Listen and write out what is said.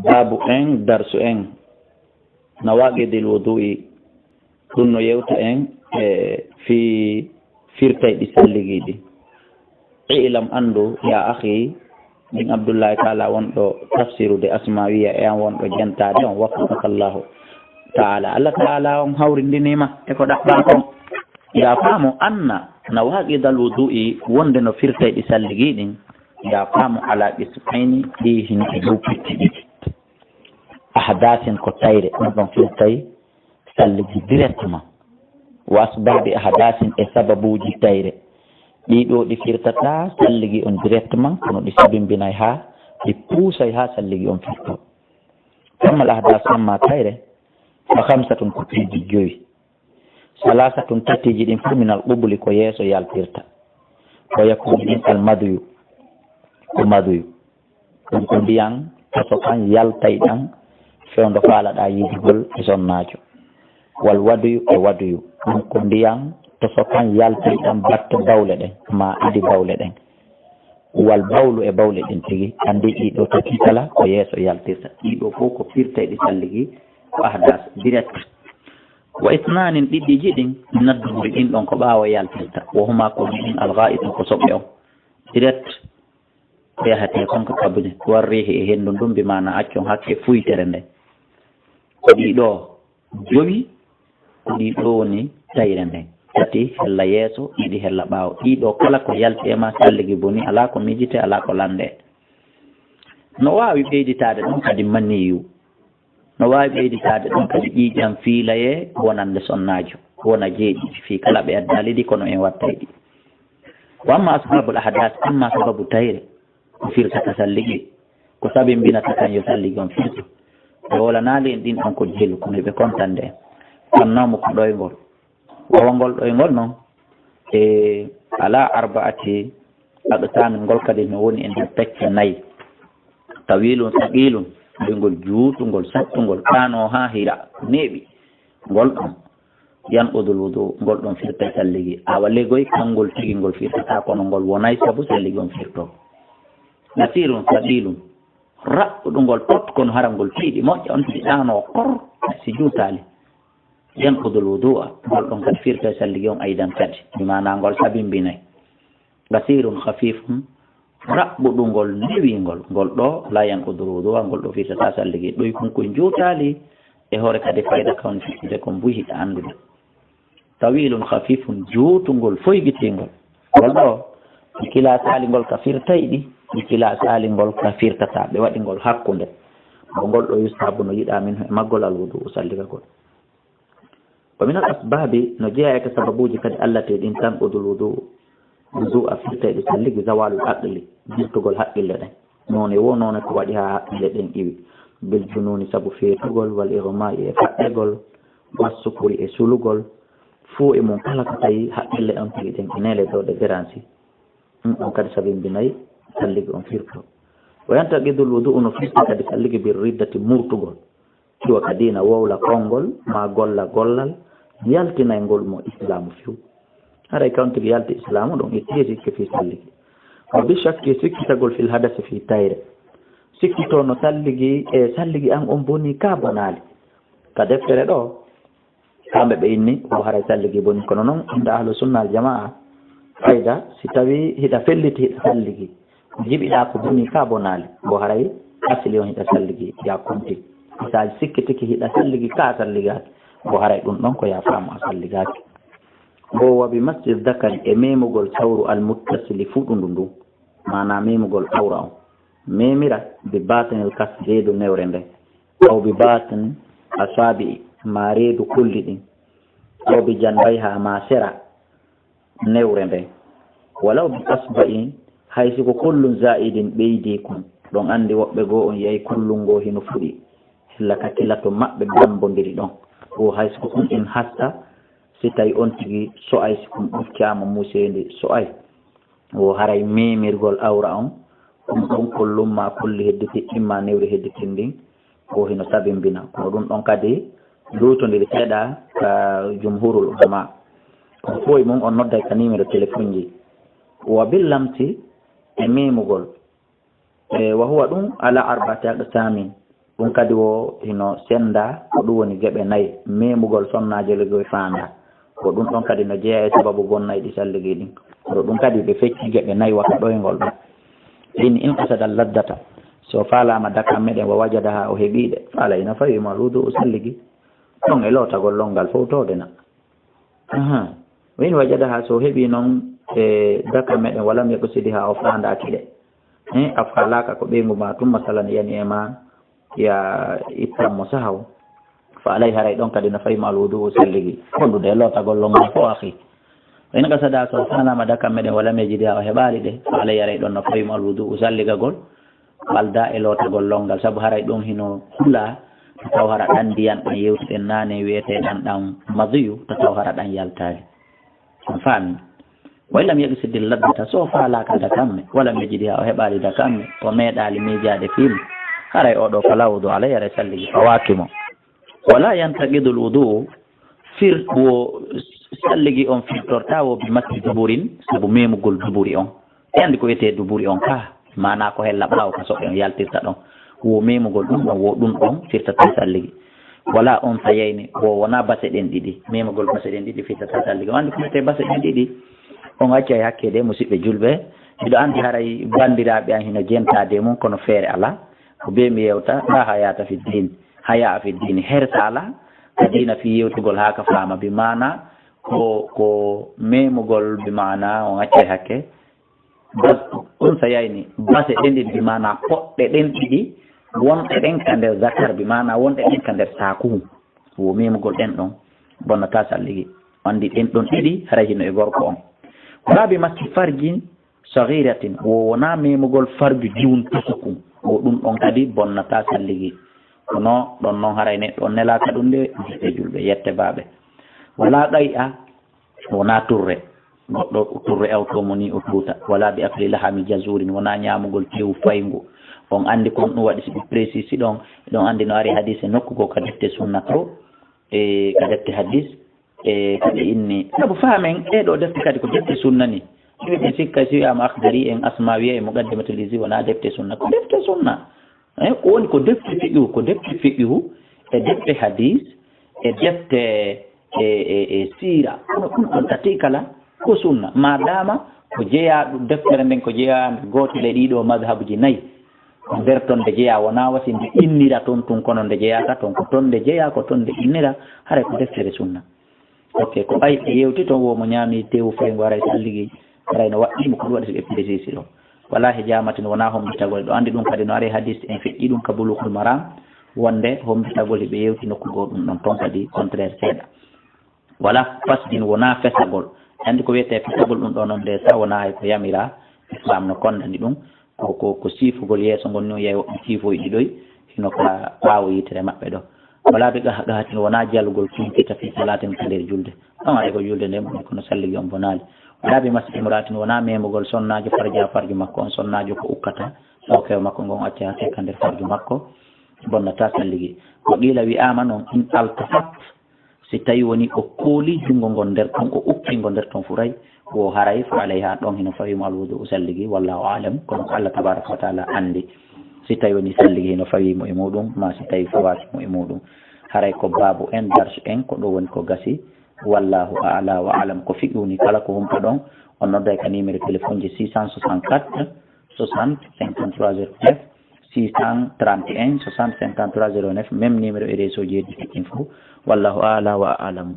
babu en darsu en nawaqidil wudu'i ɗum no yewta en fi firtay ɗi salligiɗi. ilam andu ya akhi min Abdullahi taala wonɗo tafsirude asmawiya e an wonɗo jentade on waffaqakallahu taala. Allah taala on hawrindinima e ko ɗaɓɓa kon. ya faamo anna nawaqidal wudu'i wonde no firtay ɗi salligiɗin ya faamo ala qismayni ɗi hino e dow pitti ɗiɗi. ahadasin ko tayre ɗum ɗon firtay salligi directement wa asbabi ahadasin e sababuji tayre ɗiɗo ɗi firtata salligi on directement kono ɗi sabimbinay ha ɗi puusay ha salligi on firto. tammal ahdas amma tayre fa hamsatun ko piiji joyi salasatun tatiji ɗin fu minal qubuli ko yeeso yaltirta ko yakkuji ɗin almaduyu ko maduyu ɗum ko ndiyan toso kan yaltay ɗan fewndo faalaɗa yidugol e sonnajo. wal waduyu e waduyu ɗum ko ndiyan toso kan yaltay ɗan batte bawle ɗen ma adi bawle ɗen. wal bawlu e bawle ɗin tigi andi ɗiɗo tati kala ko yeeso yaltirta. ɗiɗo fof ko firtay ɗi salligi ko ahdas direct. wa isnanin ɗiɗɗiji ɗin nadduri ɗin ɗon ko ɓaawo yaltirta wo huma ko ɗin algha'itu ko soɓɓe on direct ko yahate konko kabune warrihi e hendu ndum bi mana accon hakke fuytere nde. ko ɗiɗo jowi ko ɗiɗo woni tayre nden tati hella yeeso ɗiɗi hella ɓaawo. ɗiɗo kala ko yalti e ma salligi boni ala ko mijite ala ko lande. no wawi ɓeyditade ɗum kadi maniyu no wawi ɓeyditade ɗum kadi ƴiƴam fiilaye wonande sonnajo wona jeeɗi fi kala ɓe addaliɗi kono en wattayɗi. wamma asbabul ahdas amma sababu tayre ko firtata salligi ko sabimbinata kan yo salligi on firto e wolanali en ɗin ɗon ko jelu kono ɓe contande en fannamo ko ɗoygol wawangol ɗoygol noon e ala arbaati aqsamin ngol kadi no woni e nder pecce nayyi tawilun saqilun ɗoygol juutugol sattugol ɗano ha hira neeɓi ngol ɗon yan udul wudu ngol ɗon firta salligi awa legoy kangol tigi ngol firtata kono ngol wonay sabu salligi on firto. nasirun sabilun raɓɓuɗugol tot kono hara ngol tiiɗi moƴƴa on tiɗi ɗano kor si juutali yan udul wudu'a ngol ɗon kadi firta salligi on aydan kadi mi mana ngol sabimbinay. basirun khafifun raɓɓuɗugol newingol ngol ɗo la yan udul wudu'a ngol ɗo firtata salligi ɗoy konkoye juutali e hoore kadi fayda kawni firtude ko mbuyiɗa andude. tawilun khafifun juutugol foygitingol ngol ɗo mi kila salingol ka firtayɗi mi kila salingol ka firtata ɓe waɗi ngol hakkude bo ngol ɗo yustabu no yiɗa min e maggol al wudu salligagol. wa min al asbabi no jeeya eke sababuji kadi allate ɗin tan udul wudu a firtayɗi salligi zawalul aqli jirtugol haqqille ɗen none wo none ko waɗi ha haqqille ɗen iwi bil jununi sabu feetugol wal igma'i e faɗɗegol wassukuri e sulugol fuu e mum kala ko tawi haqqille on tigi ɗen inele dow de garanti on kadi sabimbinayi salligi on firto. wa yantaqidul wudu no firta kadi salligi bir riddati murtugol kiwa kadina wowla konngol ma golla gollal yaltinaygol mo islamu fiw haray kawntigi yalti islamu ɗon ittiri sikke fi salligi. wa bi shakki sikkitagol fil hadasi fi tayre sikkito no salligi e salligi an on boni ka bonali ka deftere ɗo kamɓe ɓe inni o haray salligi boni kono noon inda ahlu sunna al jamaa fayda si tawi hiɗa felliti hiɗa salligi jiɓiɗa ko boni ka bonali bo haray asili on hiɗa salligi ya kumti sa sikkitiki hiɗa salligi ka salligaki bo haray ɗum ɗon ko ya faamu a salligaki. bo wabi masjid dakari e memugol sawru almuttasili fuɗundu ndu mana memugol awra on memira bi batinil kas reedu newre nde aw bi batin asabi ma reedu kulli ɗin aw bi janbay ha ma sera newre nde walaw bi asba'i haysi ko kullum zaidin ɓeydi kum ɗon andi woɓɓe goo on yehi kullum ngo hino fuɗi hilla kakkilla to maɓɓe dambodiri ɗon o haysi ko ɗum in hasta si tawi on tigi so'ay si ɗum ɗuccama musendi so'ay o haray memirgol awra on ɗum ɗon kollum ma kulli hedditi imma newri hedditin ndin o hino sabimbina ko ɗum ɗon kadi lutodiri seeɗa ka jumhurul ulama on fo e mum on nodday ka numéro téléphone ji wa billamti e memugol wa huwa ɗum ala arba'ati aqsamin ɗum kadi o hino senda ko ɗum woni geɓe nayi memugol sonnajo ligoy fanda ko ɗum ɗon kadi no jeeya e sababu bonnay ɗi salligi ɗin koɗo ɗum kadi ɓe fecci geɓe nayi waka ɗoygol ɗon ɗin in qasada laddata so falama daka meɗen wa wajada ha o heeɓiɗe faala ina fawi ma luudu o salligi ɗon e lotagol longal fowtode na win wajada ha so heeɓi noon e daka meɗen walam yeɓosidi ha o fandaki ɗe a falaka ko ɓeygu ma tum masalan yani e ma ya ittanmo sahaw fa alay haray ɗon kadi no fawi ma luudu o salligi hondude e lotagol longal fo ahi in qasada so falama daka meɗen walam yejidi ha o heɓali ɗe fa alay haray ɗon no fawi ma luudu o salligagol walda e lotagol longal saabu haray ɗum hino hula to taw hara ɗan ndiyan ɗan yewtuɗen nane wiyeteɗan ɗan madiyu to taw hara ɗan yaltali on faami waylam yeɗi siddi laddata so falaka dakamme walam yejidi ha o heɓali dakamme o meeɗali miijade film haray oɗo fala wudu alay haray salligi fawakimo wala yantaqidul wudu fir wo salligi on firtorta wo bi matti duburin saabu memugol duburi on e andi ko wiyete duburi on ka mana ko hella ɓaawo ka soɓe on yaltirta ɗon wo memugol ɗum ɗon wo ɗum ɗon firtata salligi wala on tayayni wo wona base ɗen ɗiɗi memugol base ɗen ɗiɗi firtata salligi o andi ko wiyete base ɗen ɗiɗi on acci e hakkede musidɓe julɓe miɗo andi haray bandiraɓe an hino jentade mum kono feere ala ko be mi yewta la hayata fi din haya fi dini hersa ala ko dina fi yewtugol ha ka fama bi mana ko memugol bi mana on acci e hakke on sayayni base ɗen ɗiɗi bi mana poɗɗe ɗen ɗiɗi wonɗe ɗen ka nder zakar bi mana wonɗe ɗen ka nder sakuhu wo memugol ɗen ɗon bonnata salligi andi ɗen ɗon ɗiɗi haray hino e gorko on wala bi masti farjin sahiratin wo wona memugol farju jiwun tusuku wo ɗum ɗon kadi bonnata salligi kono ɗon noon haray neɗɗo on nelaka ɗum nde ɓe julɓe yette baɓe wala ɗay a wona turre goɗɗo turre awtomo ni o tuuta wala bi akli lahami jazurin wona ñamugol tewu faygu on andi kon ɗum waɗi siɓe précisi ɗon ɗon andi no ari hadise nokkugo ka defte sunna to e ka defte hadis e kadi inni saabu faamen ɗeɗo defte kadi ko defte sunna ni ɓe sikka si wiyama akdari en asmawiya e muqaddimatul izi wona defte sunna ko defte sunna ko woni ko defte fiqhu e defte hadis e defte e sira kono ɗum ɗon tati kala ko sunna madama ko jeeya ɗum deftere nden ko jeeya gotel e ɗiɗo madhabuji nayyi ko nder toon nde jeeya wona wasi nde innira toon tun kono nde jeeyaka toon ko toon nde jeeya ko toon nde innira haray ko deftere sunna ok ko ɓay e yewti toon womo ñaami tewu faygo haray salligi haray no waɗɗimo ko ɗum waɗi so ɓe précisi ɗo wala hijamatin wona hombitagol ɗo andi ɗum kadi no ari hadis en feƴƴi ɗum ka bulughul maram wonde hombitagol heɓe yewti nokkugo ɗum ɗon toon kadi contraire seeɗa wala fasdin wona fesagol andi ko wiyete fesagol ɗum ɗo noon nde sa wona hay ko yamira islam no kondani ɗum ko siifugol yeeso ngon no yeey woɓɓe siifoyi ɗiɗoy hino ka ɓaawo yitere maɓɓe ɗo wala ɓe gahatin wona jalugol finkita fi salatin ka nder julde ɗon aɗa ko julde nde moni kono salligi on bonaali wala ɓe masi imratin wona memugol sonnajo farju makko on sonnajo ko ukkata sawkewo makko ngon acca hakke ka nder farju makko bonnata salligi ko qila wiyama noon in altafat si tawi woni o kooli junngo ngon nder ton o ukkingo nder ton furay wo haray fa alayha ɗon hino fawimo alwudu o salligi wallahu alam kono ko Allah tabaraka wa taala andi si tawi woni salligi hino fawimo e muɗum ma si tawi fawakimo e muɗum haray ko babu en darsu en ko ɗo woni ko gasi wallahu a'la wa alam ko fiɗuni kala ko humpa ɗon on nodday ka numéro téléphone ji 664 60 53 09 631 60 53 09 même numéro e réseau ji heddi fo wallahu a'la wa alam.